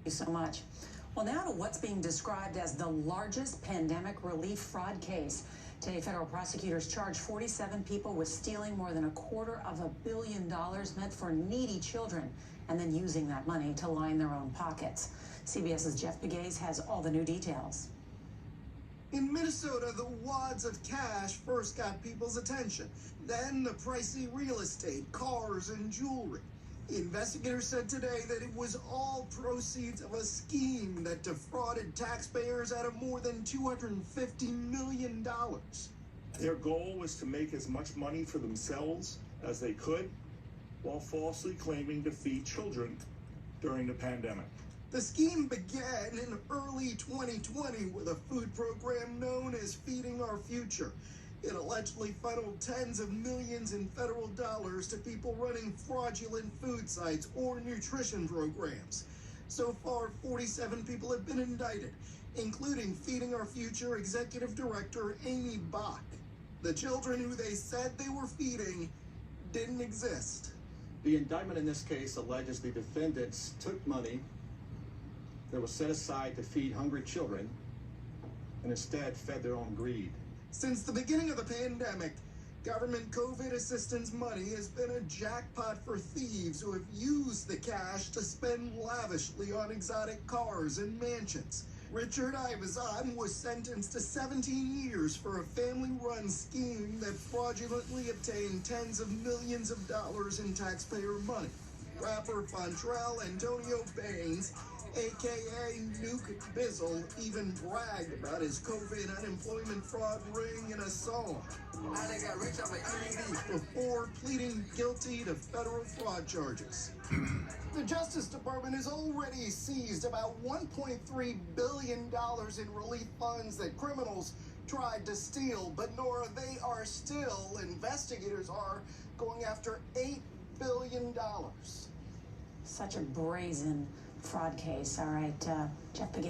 you so much. Well, now to what's being described as the largest pandemic relief fraud case. Today, federal prosecutors charged 47 people with stealing more than $250 million meant for needy children and then using that money to line their own pockets. CBS's Jeff Pegues has all the new details. In Minnesota, the wads of cash first got people's attention. Then the pricey real estate, cars, and jewelry. Investigators said today that it was all proceeds of a scheme that defrauded taxpayers out of more than $250 million. Their goal was to make as much money for themselves as they could while falsely claiming to feed children during the pandemic. The scheme began in early 2020 with a food program known as Feeding Our Future. It allegedly funneled tens of millions in federal dollars to people running fraudulent food sites or nutrition programs. So far, 47 people have been indicted, including Feeding Our Future Executive Director Amy Bach. The children who they said they were feeding didn't exist. The indictment in this case alleges the defendants took money that was set aside to feed hungry children and instead fed their own greed. Since the beginning of the pandemic, government COVID assistance money has been a jackpot for thieves who have used the cash to spend lavishly on exotic cars and mansions. Richard Ivazan was sentenced to 17 years for a family-run scheme that fraudulently obtained tens of millions of dollars in taxpayer money. Rapper Fontrell Antonio Baines, a.k.a. Nuke Bizzle, even bragged about his COVID unemployment fraud ring in a song before pleading guilty to federal fraud charges. The Justice Department has already seized about $1.3 billion in relief funds that criminals tried to steal. But Nora, investigators are going after $8 billion. Such a brazen fraud case. All right, Jeff Pegues.